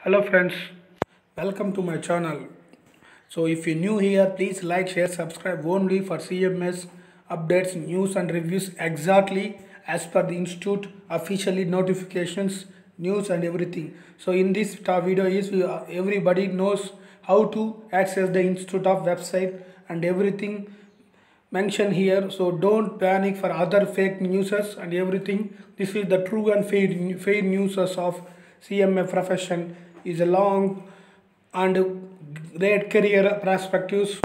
Hello friends, welcome to my channel. So if you're new here, please like, share, subscribe only for CMS updates, news and reviews exactly as per the institute officially notifications, news and everything. So in this video is everybody knows how to access the institute of website and everything mentioned here. So don't panic for other fake newses and everything. This is the true and fair newses of CMA profession is a long and great career perspectives.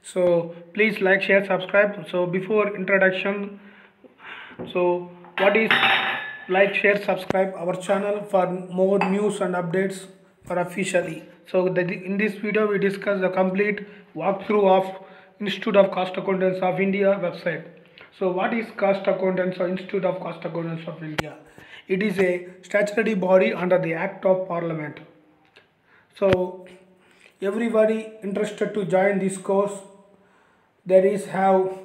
So please like, share, subscribe. So before introduction, so what is like, share, subscribe our channel for more news and updates for officially. So in this video we discuss the complete walkthrough of Institute of Cost Accountants of India website. So what is Cost Accountants or Institute of Cost Accountants of India? It is a statutory body under the Act of Parliament. So everybody interested to join this course, there is have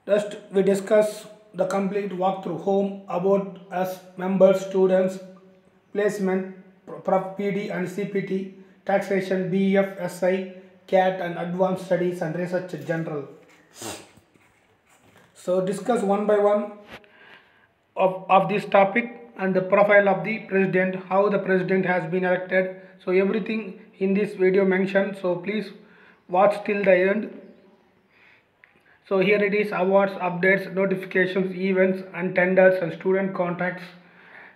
just we discuss the complete walkthrough home about us members, students, placement, PD and CPT, taxation, BF, SI, CAT and advanced studies and research general. So discuss one by one of this topic and the profile of the president, how the president has been elected. So everything in this video mentioned. So please watch till the end. So here it is: awards, updates, notifications, events and tenders and student contacts,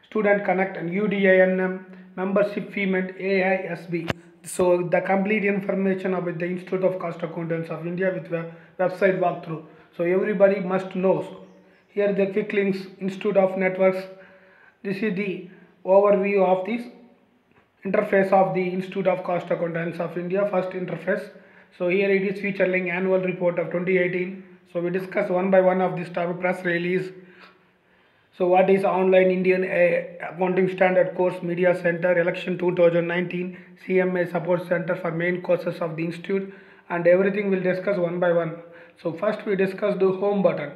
student connect and UDINM, membership payment, AISB. So the complete information about the Institute of Cost Accountants of India with website walkthrough. So everybody must know. Here the quick links, Institute of Networks. This is the overview of this interface of the Institute of Cost Accountants of India, first interface. So here it is featuring annual report of 2018. So we discuss one by one of this topic: press release. So what is online Indian accounting standard course, media center, election 2019, CMA support center for main courses of the institute, and everything we'll discuss one by one. So first we discuss the home button.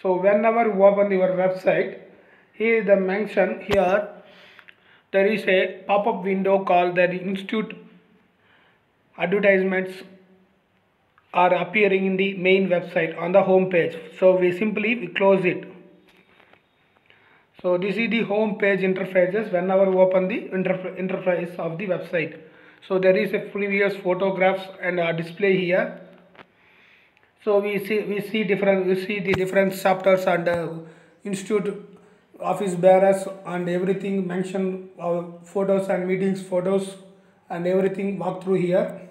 So whenever you open your website, here the mention here there is a pop-up window called the institute advertisements are appearing in the main website on the home page. So we simply close it. So this is the home page interfaces whenever you open the interface of the website. So there is a previous photographs and a display here. So we see the different chapters and institute office bearers and everything mention photos and meetings photos and everything walk through here.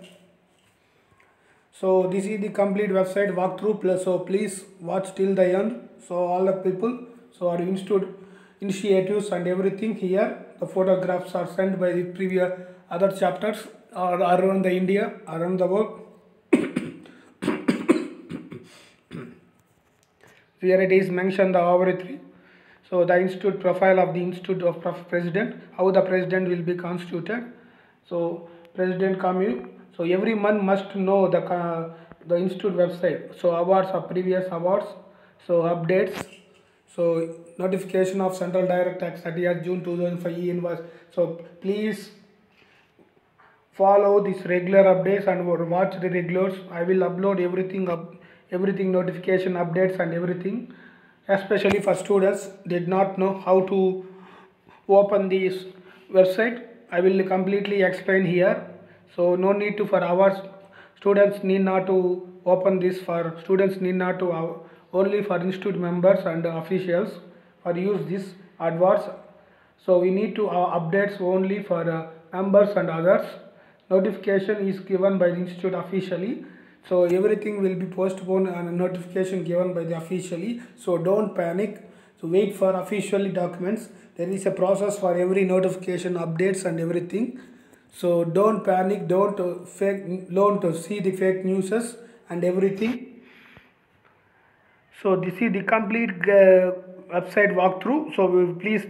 So this is the complete website walkthrough plus. So please watch till the end. So all the people, so our institute initiatives and everything here. The photographs are sent by the previous other chapters or around the India, around the world. Here it is mentioned the overview. So the institute profile of the institute of president, how the president will be constituted. So president commune. So every month must know the institute website. So awards of previous awards. So updates. So notification of central direct tax 30th June 2005 invoice. So please follow these regular updates and watch the regulars. I will upload everything notification updates and everything, especially for students did not know how to open this website. I will completely explain here. So no need to for hours. Students need not to open this for students need not to only for institute members and officials for use this adverts. So we need to updates only for members and others. Notification is given by the institute officially. So everything will be postponed and notification given by the officially. So don't panic. So wait for officially documents. There is a process for every notification, updates and everything. So don't panic. Don't see the fake newses and everything. So this is the complete website walkthrough. So please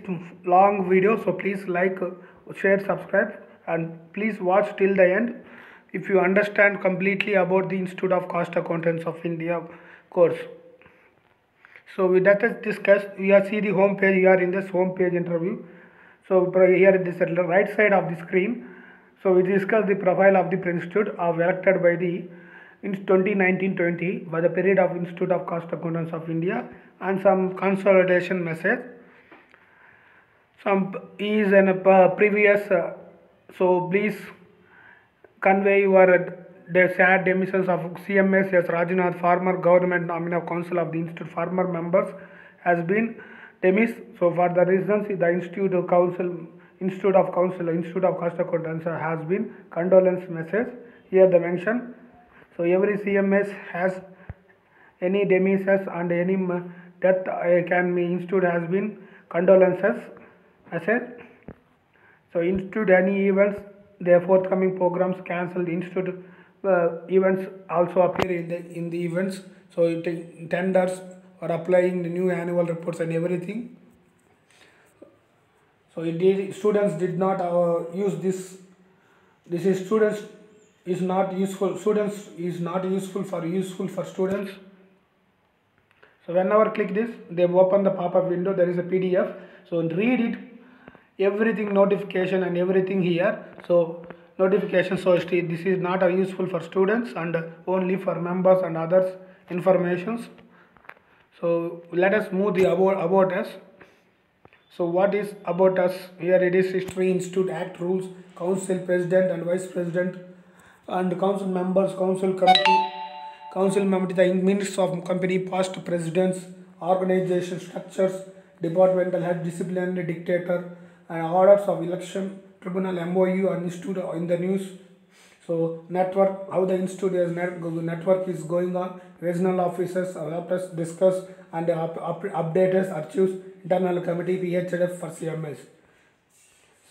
long video. So please like, share, subscribe, and please watch till the end. If you understand completely about the Institute of Cost Accountants of India course. So we let us discuss. We are see the home page. We are in this home page interview. So here this at the right side of the screen. So we discuss the profile of the institute of elected by the in 2019-20 by the period of Institute of Cost Accountants of India and some consolidation message. Some is in a previous. So please convey your the sad demissions of CMS S. Rajanath, former government nominee of Council of the Institute, former members has been demised. So for the reasons, the Institute of Institute of Cost Accountants has been condolence message. Here the mention. So every CMS has any demissions and any death can be institute has been condolences as a. So institute any events, their forthcoming programs cancelled. Institute events also appear in the events. So tenders or applying the new annual reports and everything. So students did not use this. This is students is not useful. Students is not useful for students. So whenever click this, they open the pop-up window. There is a PDF. So read it. Everything notification and everything here. So notification. So this is not useful for students and only for members and others informations. So let us move the about us. So what is about us? Here it is History Institute Act rules, council president and vice president and council members, council committee, the minutes of company, past presidents, organization structures, departmental head, disciplinary dictator, and orders of election, tribunal, MOU and institute in the news. So network, how the institute is network is going on, regional officers, discuss and updaters, archives, internal committee, PHF for CMS.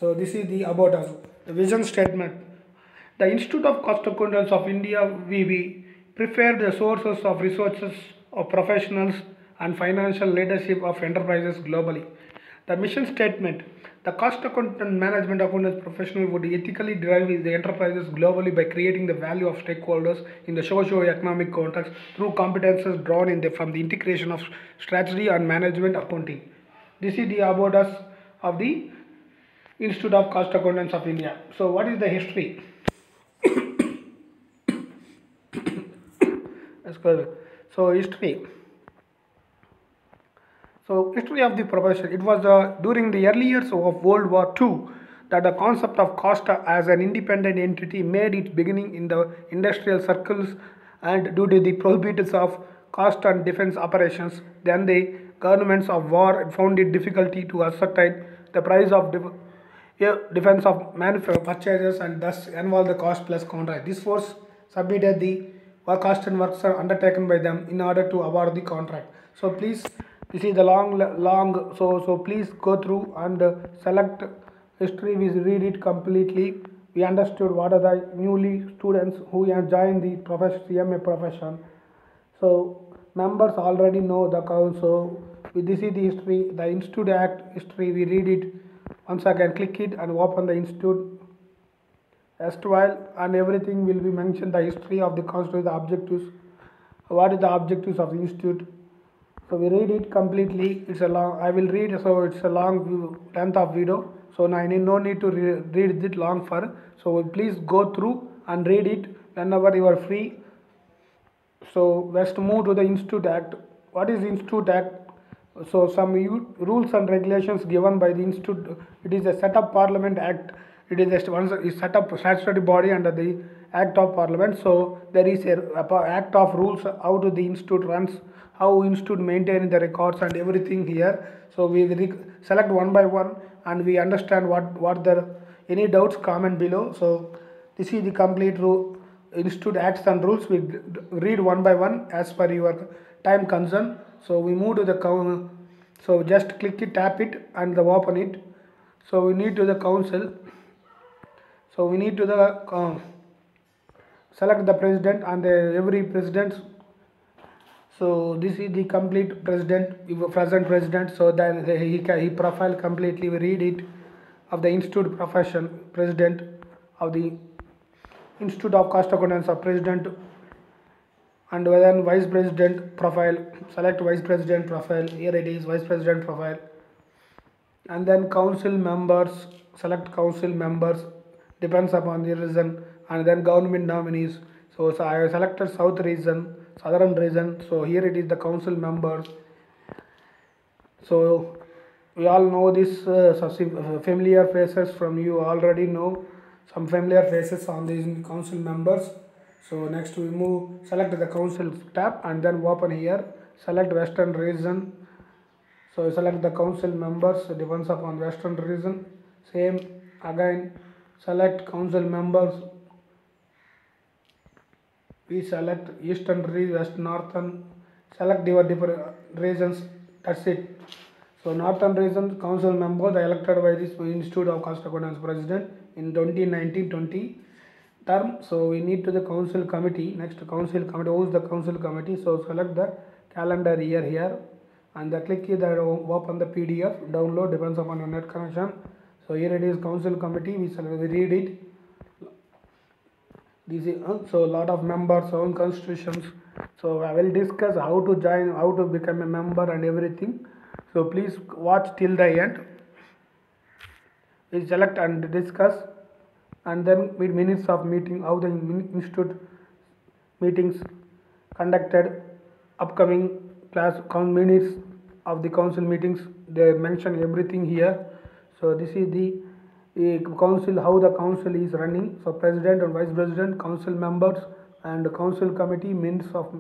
So this is the about us. The vision statement. The Institute of Cost Accountants of India, we prepare the sources of resources of professionals and financial leadership of enterprises globally. The mission statement. The cost accountant management accountants professional would ethically drive the enterprises globally by creating the value of stakeholders in the socio-economic context through competences drawn from the integration of strategy and management accounting. This is the about us of the Institute of Cost Accountants of India. So what is the history? So history. So history of the profession. It was during the early years of World War II that the concept of cost as an independent entity made its beginning in the industrial circles, and due to the prohibitions of cost and defense operations, then the governments of war found it difficulty to ascertain the price of defense of purchases and thus involve the cost plus contract. This force submitted the cost and works are undertaken by them in order to award the contract. So please, this is the long. So please go through and select history. We read it completely. We understood what are the newly students who have joined the CMA profession. So members already know the council. This is the history, the Institute Act history. We read it. Once again, click it and open the institute. While and everything will be mentioned. The history of the constitution, the objectives. What is the objectives of the institute? So we read it completely. It's a long. I will read. So it's a long length of video. So now I need no need to read it long for. So please go through and read it whenever you are free. So let's move to the Institute Act. What is Institute Act? So some rules and regulations given by the institute. It is a set up Parliament Act. It is a set up statutory body under the Act of Parliament. So there is a act of rules how to the institute runs, how institute maintain the records and everything here. So we select one by one and we understand what the any doubts comment below. So this is the complete institute acts and rules. We read one by one as per your time concern. So we move to the so just click it, tap it and open it. So we need to the council. So we need to the select the president and every president. So this is the complete present president. So then he profile completely. We read it of the institute profession president of the Institute of Cost Accountants of president And then vice president profile, select vice president profile. Here it is, vice president profile. And then council members, select council members, depends upon the region. And then government nominees. So I have selected south region, southern region. So here it is the council members. So we all know this, familiar faces from you already know some familiar faces on these council members. So next we move, select the council tab and then open here, select western region. So select the council members, depends upon western region. Same again, select council members. We select eastern region, west, northern, select your different regions, that's it. So northern region council members are elected by this Institute of Cost Accountants President in 2019-20 term. So we need to the council committee. Next council committee, who is the council committee? So select the calendar year here and the click here that open the PDF, download, depends upon your net connection. So here it is council committee, we read it. This is so a lot of members, own constitutions. So I will discuss how to join, how to become a member and everything. So please watch till the end. We select and discuss, and then with minutes of meeting, how the institute meetings conducted, upcoming class minutes of the council meetings, they mention everything here. So this is the council, how the council is running. So president and vice president, council members and council committee, minutes of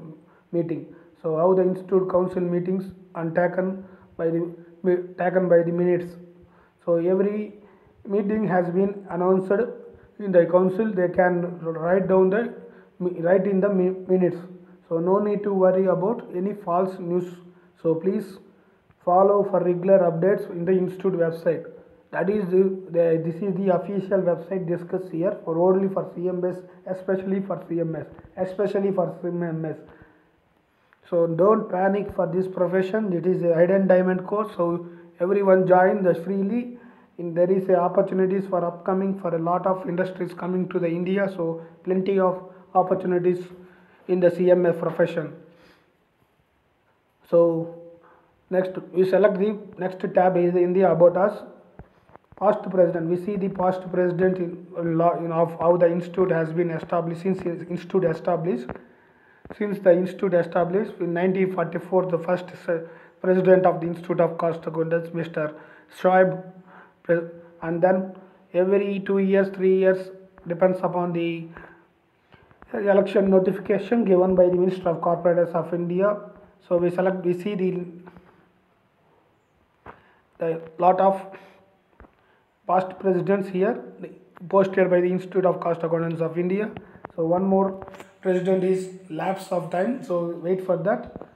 meeting. So how the institute council meetings are taken by the minutes. So every meeting has been announced in the council. They can write in the minutes. So no need to worry about any false news. So please follow for regular updates in the institute website. That is this is the official website discussed here for only for CMS, especially for CMS. So don't panic for this profession. It is a hidden diamond course. So everyone join this freely. There is opportunities for upcoming for a lot of industries coming to the India. So plenty of opportunities in the CMS profession. So next we select the next tab is in the about us. Past president. We see the past president of how the institute has been established since the institute established. Since the institute established in 1944, the first president of the Institute of Cost Accountants, Mr. Shoaib, and then every 2 years, 3 years, depends upon the election notification given by the Minister of Corporates of India. So we see the lot of past presidents here posted by the Institute of Cost Accountants of India. So one more president is lapse of time, so wait for that.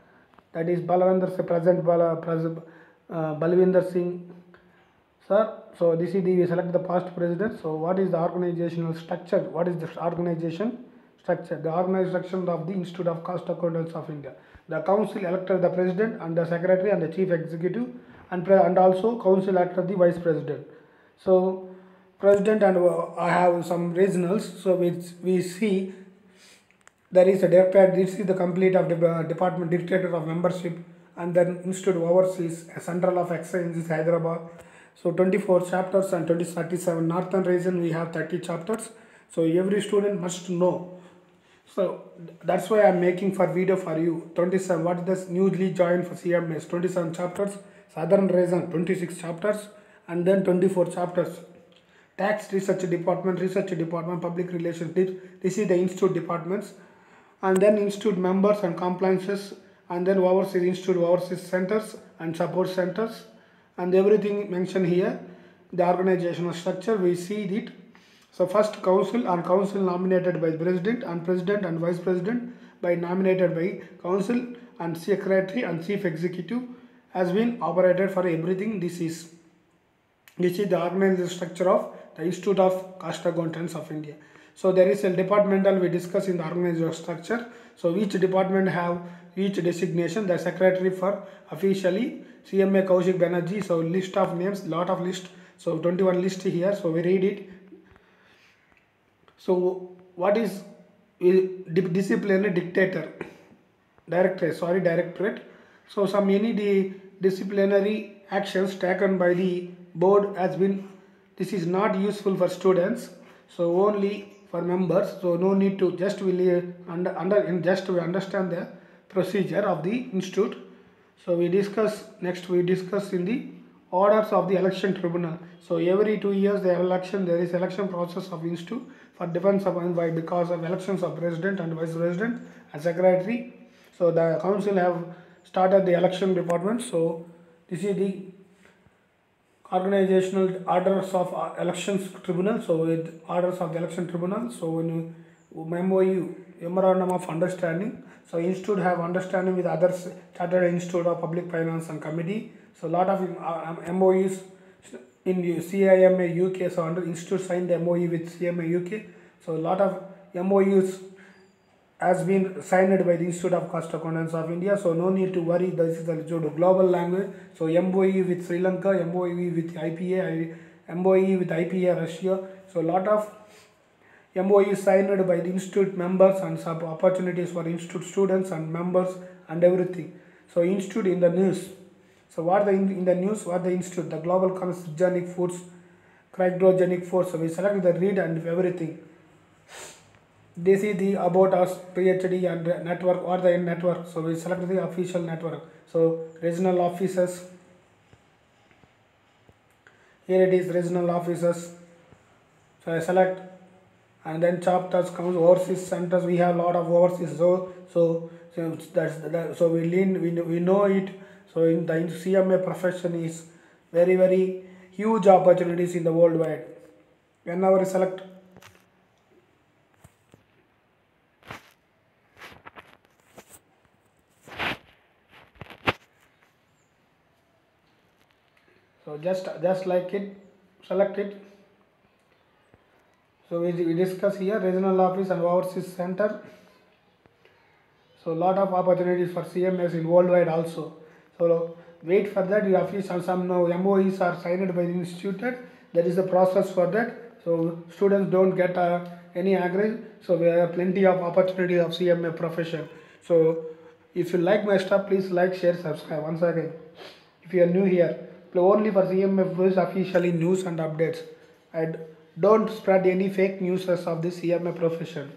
That is Balwinder Singh sir. So this is we select the past president. So what is the organizational structure? What is the organization structure? The organization of the Institute of Cost Accountants of India. The council elected the president and the secretary and the chief executive, and also council elected the vice president. So president and I have some regionals. So we see there is a director. This is the complete of the department dictator of membership, and then institute overseas a central of exchange is Hyderabad. So 24 chapters and 37 northern region we have 30 chapters. So every student must know. So that's why I'm making for video for you. 27 what is this newly joined for CMS, 27 chapters. Southern region 26 chapters and then 24 chapters. Tax research department, public relations. This is the institute departments, and then institute members and compliances, and then overseas institute overseas centers and support centers, and everything mentioned here. The organizational structure we see it. So first council, and council nominated by president and vice president by nominated by council, and secretary and chief executive has been operated for everything. This is the organizational structure of the Institute of Cost Accountants of India. So there is a departmental we discuss in the organizational structure. So each department have each designation. The secretary for officially CMA Kaushik Banerjee. So list of names, lot of list. So 21 list here. So we read it. So what is disciplinary dictator? directorate. So some any disciplinary actions taken by the board has been, this is not useful for students, so only for members. So no need to, just will just we understand the procedure of the institute. So we discuss in the orders of the election tribunal. So every 2 years there is election process of institute for defense of why, because of elections of president and vice president and secretary. So the council have started the election department. So this is the organizational orders of elections tribunal. So with orders of the election tribunal, so when you MOU, memorandum of understanding, so institute have understanding with others chartered institute of public finance and committee. So lot of MOUs in CIMA UK. So under institute signed the MOU with CIMA UK. So a lot of MOUs has been signed by the Institute of Cost Accountants of India. So no need to worry, this is the global language. So MOE with Sri Lanka, MOE with IPA, MOE with IPA Russia. So lot of MOE signed by the institute members and some opportunities for institute students and members and everything. So institute in the news. So what in the news, what the institute, the global carcinogenic foods, cryogenic foods. So we select the read and everything. This is the about us PhD and network or the network. So we select the official network. So regional offices. Here it is regional offices. So I select, and then chapters comes overseas centers. We have a lot of overseas. So we know it. So in the CMA profession is very huge opportunities in the worldwide. Whenever we select. So just like it, select it. So we discuss here regional office and overseas center. So lot of opportunities for CMS in worldwide also. So wait for that. Your office and some MOEs are signed by the institute. There is a process for that. So students don't get any agree. So we have plenty of opportunity of CMA profession. So if you like my stuff, please like, share, subscribe. Once again, if you are new here, only for CMA officially news and updates. And don't spread any fake news of the CMA profession.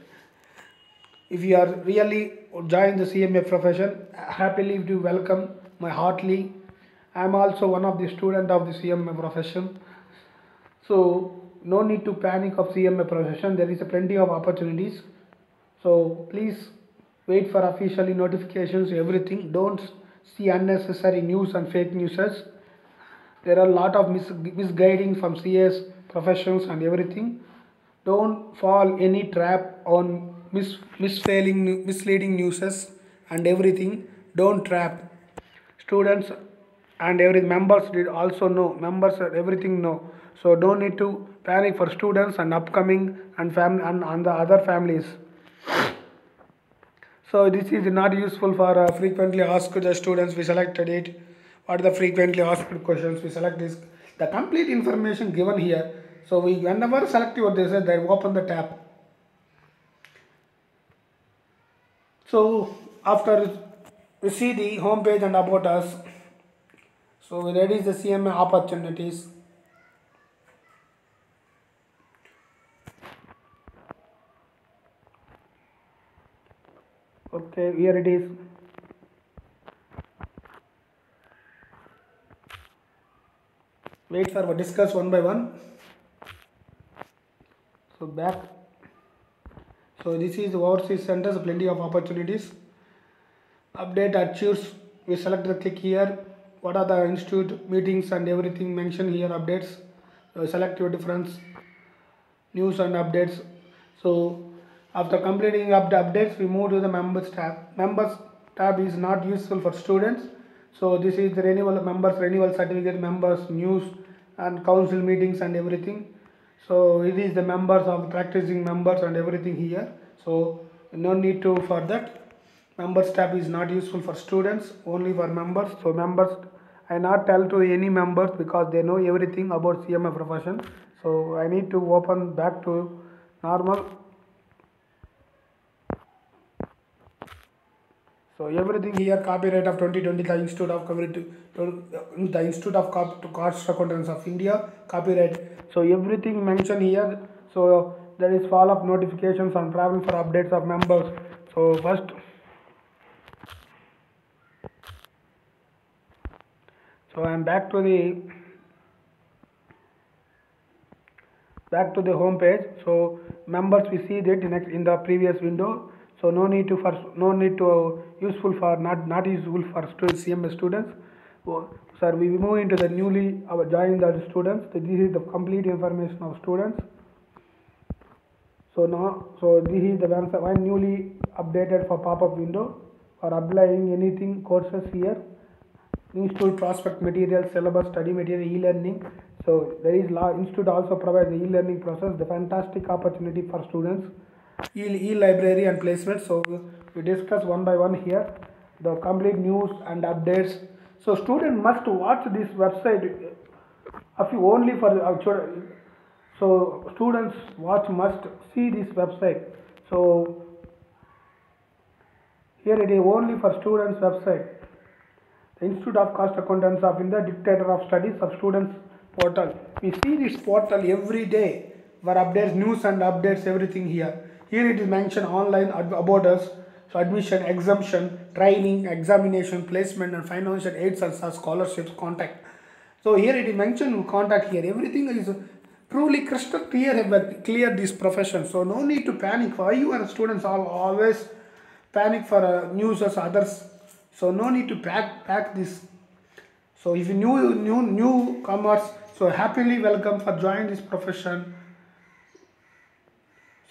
If you are really join the CMA profession, happily do welcome my heartily. I am also one of the student of the CMA profession. So no need to panic of CMA profession. There is a plenty of opportunities. So please wait for officially notifications, everything. Don't see unnecessary news and fake news. There are a lot of misguiding from CS professions and everything. Don't fall any trap on misleading news and everything. Don't trap. Students and every members did also know. Members everything know. So don't need to panic for students and upcoming and family and the other families. So this is not useful for frequently asked the students. We selected it. What are the frequently asked questions? We select this. The complete information given here. So we whenever select what they say, they open the tab. So after we see the home page and about us. So that is the CMA opportunities. Okay, here it is. Wait for discuss one by one. So back. So this is overseas centers, plenty of opportunities. Update achieves. We select the click here. What are the institute meetings and everything mentioned here? Updates. So select your difference. News and updates. So after completing up the updates, we move to the members tab. Members tab is not useful for students. So this is the renewal members, renewal certificate, members, news and council meetings and everything. So it is the members of practicing members and everything here. So no need to for that. Members tab is not useful for students, only for members. So members, I not tell to any members because they know everything about CMA profession. So I need to open back to normal. So everything here copyright of 2020, the Institute of the Institute of Cost Accountants of India copyright. So everything mentioned here. So there is fall of notifications on travel for updates of members. So first, so I am back to the home page. So members, we see that in the previous window. So no need to useful for not useful for students, CMS students. So, sir, we move into the newly joined the students. This is the complete information of students. So now, so this is the one newly updated for pop-up window for applying anything courses here. Institute prospect material, syllabus, study material, e-learning. So there is Institute also provides the e-learning process, the fantastic opportunity for students, e-library and placement. So we discuss one by one here, the complete news and updates. So student must watch this website if you only for so students must see this website. So here it is only for students website. The Institute of Cost Accountants of India, Dictator of Studies of Students portal. We see this portal every day for updates, news and updates, everything here. Here it is mentioned online about us, so admission, exemption, training, examination, placement and financial aids and scholarships, contact. So here it is mentioned contact here. Everything is truly crystal clear this profession. So no need to panic. Why you are students always panic for news as others? So no need to pack this. So if you newcomers, so happily welcome for join this profession.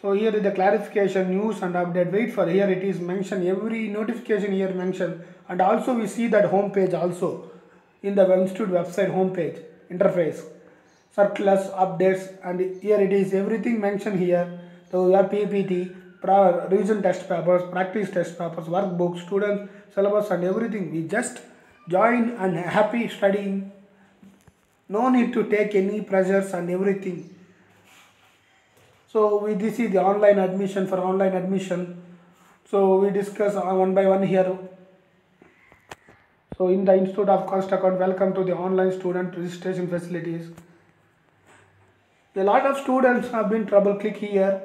So here is the clarification, news and update. Wait for here it is mentioned, every notification here mentioned, and also we see that home page also in the Institute website home page interface, circulars, updates, and here it is everything mentioned here. So we have PPT, revision test papers, practice test papers, workbooks, student syllabus and everything. We just join and happy studying. No need to take any pressures and everything. So this is the online admission for online admission. So we discuss one by one here. So in the Institute of Cost Account, welcome to the online student registration facilities. A lot of students have been trouble. Click here.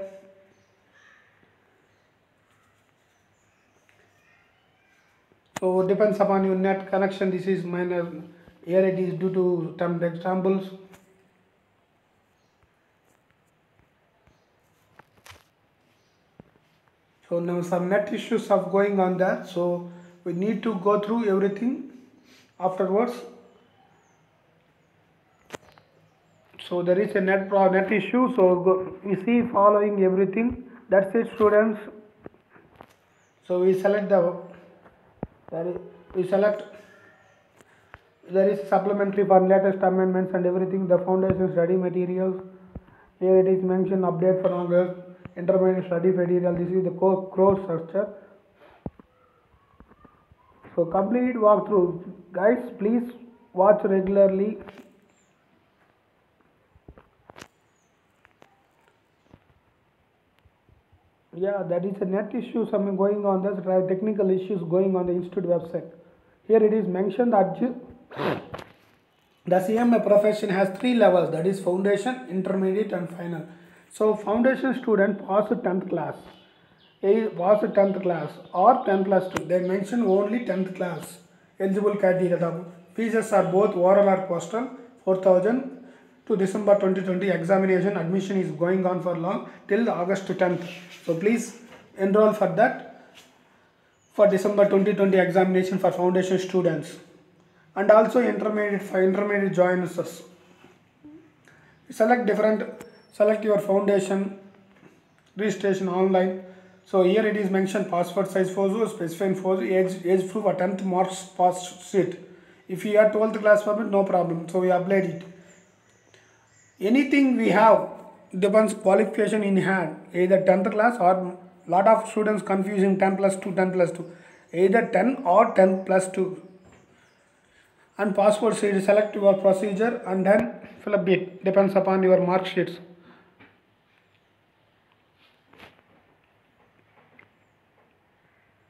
So depends upon your net connection. This is minor. Here it is due to some examples. So now some net issues are going on there. So we need to go through everything afterwards. So there is a net issue. So we see following everything. That's it, students. So we select there is supplementary for latest amendments and everything, the foundation study materials. Here it is mentioned update for August, intermediate study material. This is the course structure. So complete walkthrough. Guys, please watch regularly. Yeah, that is a net issue something going on. That's right, technical issues going on the institute website. Here it is mentioned that the CMA profession has 3 levels, that is foundation, intermediate and final. So foundation student pass 10th class, pass 10th class or 10 plus 2. They mention only 10th class eligible criteria. The fees are both oral or postal, 4,000 to December 2020. Examination admission is going on for long till August 10th. So please enroll for that for December 2020 examination for foundation students, and also intermediate joiners. Select your foundation registration online. So here it is mentioned passport size photo, specified photo, age proof or 10th marks pass sheet. If you are 12th class permit, no problem. So we applied it. Anything we have depends qualification in hand, either 10th class or lot of students confusing 10 plus 2, 10 plus 2, either 10 or 10 plus 2. And passport sheet, select your procedure and then fill up it, depends upon your mark sheets.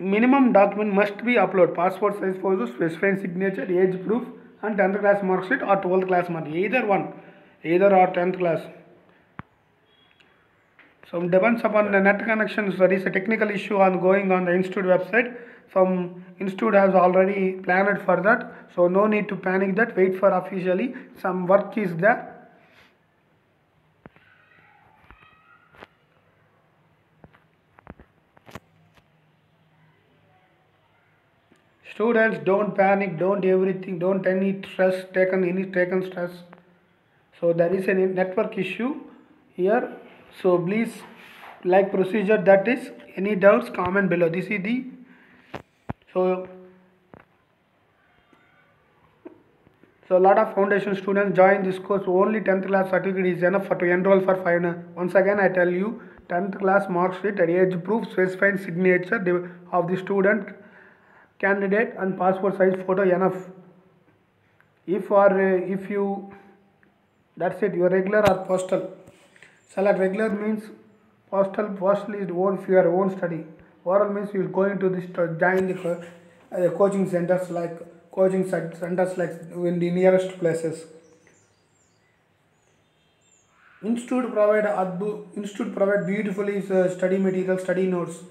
minimum document must be uploaded: passport size photo, specifying signature, age proof, and 10th class mark sheet or 12th class mark, either one, either or 10th class. So it depends upon the net connections. There is a technical issue ongoing on the institute website. Some institute has already planned for that, so no need to panic that. Wait for officially. Some work is there. Students, don't panic, don't everything, don't any stress, taken stress. So there is a network issue here. So please like procedure, that is any doubts comment below. This is the so a lot of foundation students join this course. Only 10th class certificate is enough to enroll for 5. Once again I tell you, 10th class mark sheet, age proof, specifying signature of the student, candidate, and passport size photo enough. If you, that's it. Your regular or postal. Select regular means postal is for your own study. Oral means you are going to this join the coaching centers like in the nearest places. Institute provide beautifully study material, study notes.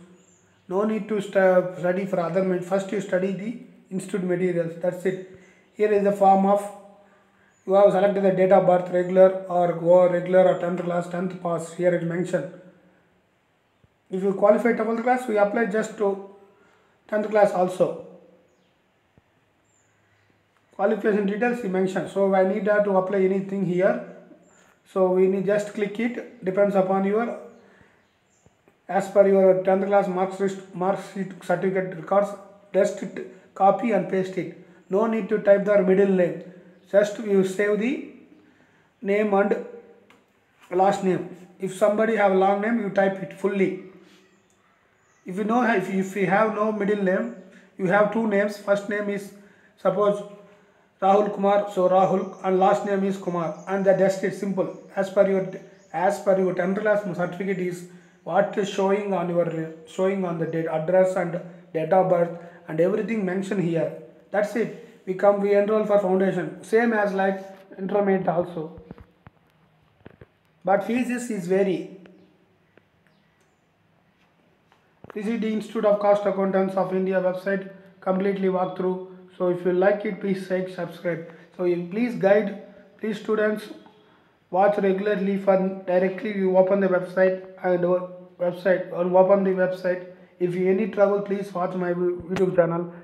No need to study for other. First you study the institute materials. That's it. Here is the form of, you have selected the date of birth, regular or 10th class, 10th pass. Here it mentioned. If you qualify 12th class, we apply just to 10th class also. Qualification details he mentioned. So I need to apply anything here. So we need just click it. Depends upon your, as per your 10th class mark sheet certificate records. Just copy and paste it. No need to type the middle name. Just you save the name and last name. If somebody have a long name, you type it fully. If you have no middle name, you have two names. First name is suppose Rahul Kumar, so Rahul, and last name is Kumar, and the rest is simple. As per your 10th class certificate is what is showing on the date, address and date of birth and everything mentioned here. That's it. We enroll for foundation, same as like intermediate also. But fees is vary. This is the Institute of Cost Accountants of India website, completely walk through. So if you like it, please like, subscribe. So please students watch regularly. For directly you open the website or open the website. If you any trouble, please watch my YouTube channel.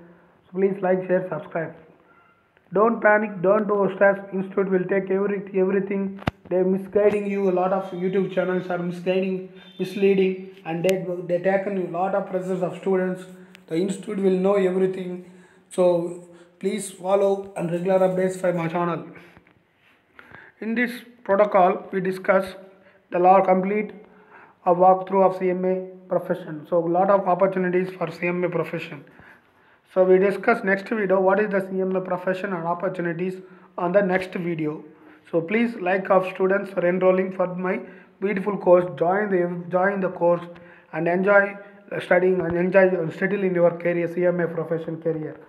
So please like, share, subscribe. Don't panic, don't do stress. Institute will take everything. They're misguiding you. A lot of YouTube channels are misleading, and they taken a lot of pressures of students. The institute will know everything. So please follow and regular updates for my channel. In this protocol, we discuss the complete a walkthrough of CMA profession. So a lot of opportunities for CMA profession. So we discuss next video what is the CMA profession and opportunities on the next video. So please like of students for enrolling for my beautiful course. Join the course and enjoy studying and enjoy settle in your career, CMA profession career.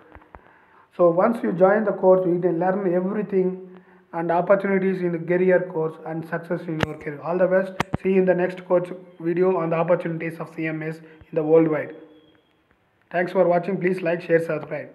So once you join the course, you can learn everything and opportunities in the career course and success in your career. All the best. See you in the next course video on the opportunities of CMS in the worldwide. Thanks for watching. Please like, share, subscribe.